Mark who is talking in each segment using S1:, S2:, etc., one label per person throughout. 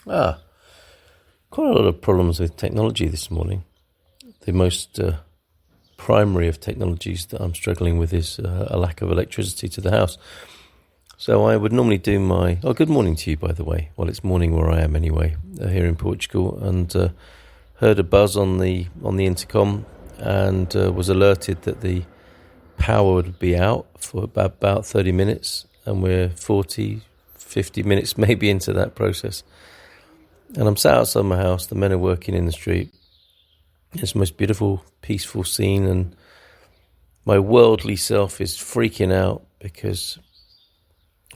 S1: Quite a lot of problems with technology this morning. The most primary of technologies that I'm struggling with is a lack of electricity to the house. So I would normally do my... Oh, good morning to you, by the way. Well, it's morning where I am anyway, here in Portugal, and heard a buzz on the intercom and was alerted that the power would be out for about 30 minutes, and we're 40, 50 minutes maybe into that process. And I'm sat outside my house, the men are working in the street. It's the most beautiful, peaceful scene, and my worldly self is freaking out because,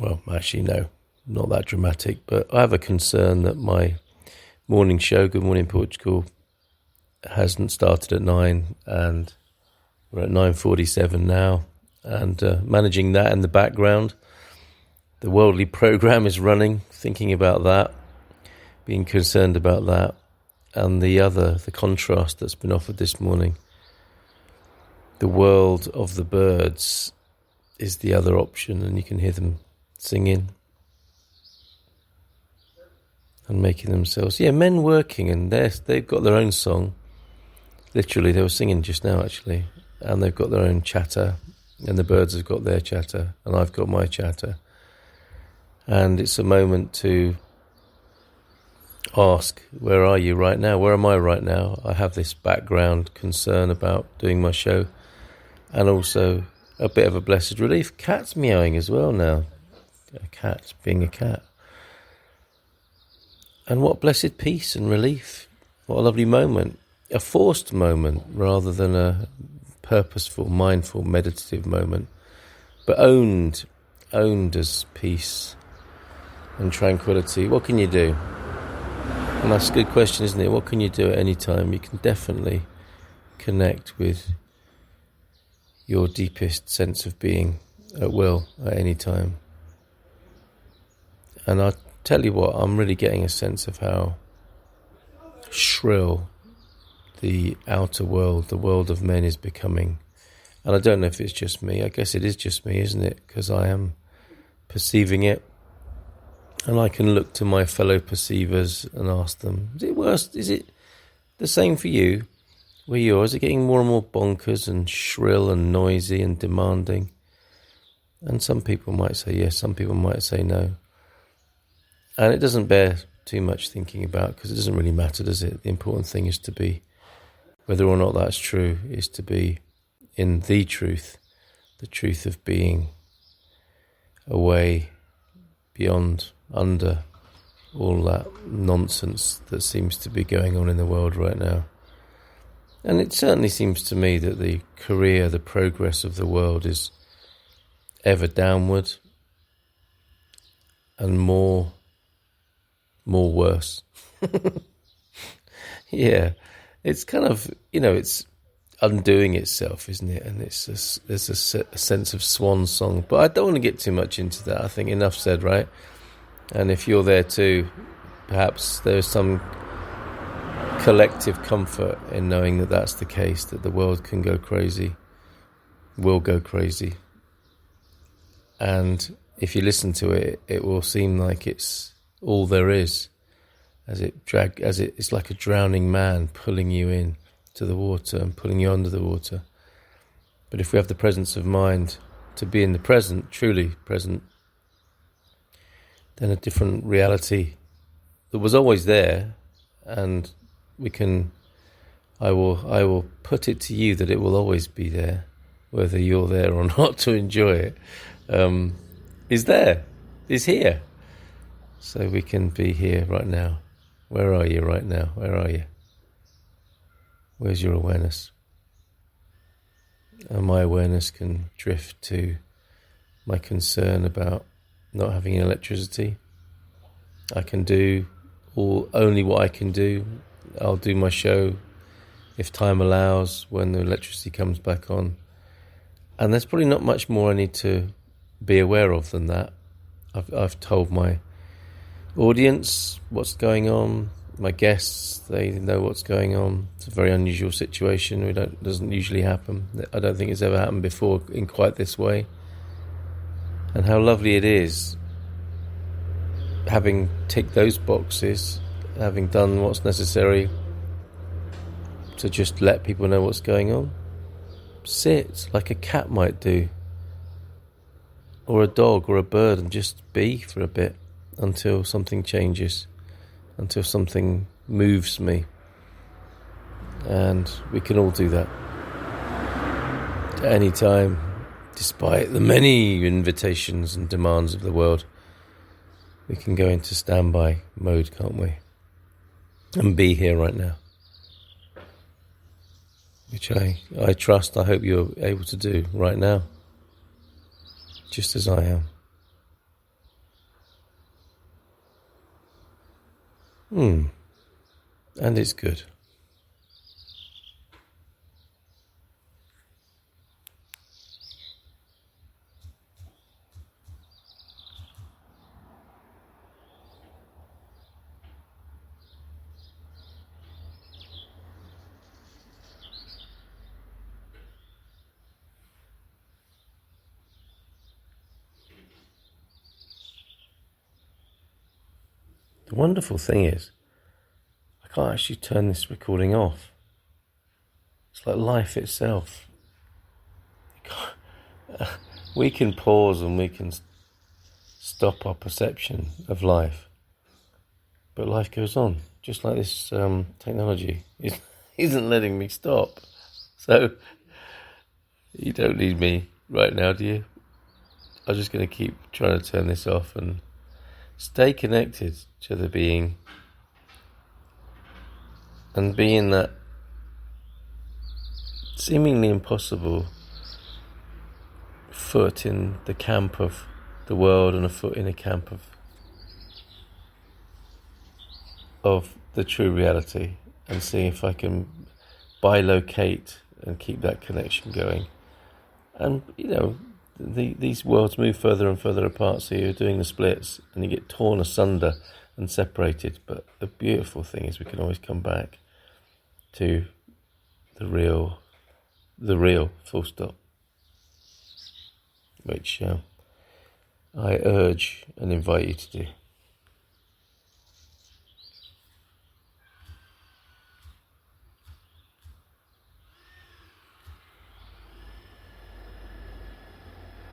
S1: well, actually, no, not that dramatic, but I have a concern that my morning show, Good Morning Portugal, hasn't started at 9, and we're at 9:47 now, and managing that in the background. The worldly program is running, thinking about that, being concerned about that. And the contrast that's been offered this morning, the world of the birds is the other option, and you can hear them singing and making themselves, men working, and they've got their own song. Literally, they were singing just now, actually, and they've got their own chatter, and the birds have got their chatter, and I've got my chatter. And it's a moment to ask, where are you right now? Where am I right now? I have this background concern about doing my show, and also a bit of a blessed relief. Cat's meowing as well now. A cat being a cat. And what blessed peace and relief. What a lovely moment. A forced moment rather than a purposeful, mindful, meditative moment. But owned as peace and tranquility. What can you do? And that's a good question, isn't it? What can you do at any time? You can definitely connect with your deepest sense of being at will at any time. And I tell you what, I'm really getting a sense of how shrill the outer world, the world of men, is becoming. And I don't know if it's just me. I guess it is just me, isn't it? Because I am perceiving it. And I can look to my fellow perceivers and ask them, is it worse? Is it the same for you? Where you are? Is it getting more and more bonkers and shrill and noisy and demanding? And some people might say yes, some people might say no. And it doesn't bear too much thinking about, because it doesn't really matter, does it? The important thing is to be, whether or not that's true, is to be in the truth of being away, beyond, under all that nonsense that seems to be going on in the world right now. And it certainly seems to me that the progress of the world is ever downward and more worse. Yeah, it's kind of, it's undoing itself, isn't it? And there's a sense of swan song. But I don't want to get too much into that. I think enough said, right? And if you're there too, perhaps there's some collective comfort in knowing that that's the case, that the world can go crazy, will go crazy. And if you listen to it, it will seem like it's all there is, it's like a drowning man pulling you in to the water and pulling you under the water. But if we have the presence of mind to be in the present, truly present, then a different reality that was always there, and I will put it to you that it will always be there, whether you're there or not to enjoy it, is here. So we can be here right now. Where are you right now? Where are you? Where's your awareness? And my awareness can drift to my concern about not having electricity. I can do only what I can do. I'll do my show if time allows, when the electricity comes back on. And there's probably not much more I need to be aware of than that. I've told my audience what's going on. My guests, they know what's going on. It's a very unusual situation. It doesn't usually happen. I don't think it's ever happened before in quite this way. And how lovely it is having ticked those boxes, having done what's necessary to just let people know what's going on, sit like a cat might do, or a dog or a bird, and just be for a bit until something changes, until something moves me. And we can all do that at any time, despite the many invitations and demands of the world. We can go into standby mode, can't we? And be here right now. Which I trust, I hope you're able to do right now. Just as I am. And it's good. The wonderful thing is, I can't actually turn this recording off. It's like life itself. We can pause and we can stop our perception of life, but life goes on, just like this technology isn't letting me stop. So you don't need me right now, do you? I'm just going to keep trying to turn this off and stay connected to the being, and be in that seemingly impossible foot in the camp of the world and a foot in a camp of the true reality, and see if I can bilocate and keep that connection going. And these worlds move further and further apart, so you're doing the splits and you get torn asunder and separated. But the beautiful thing is we can always come back to the real, full stop, which I urge and invite you to do.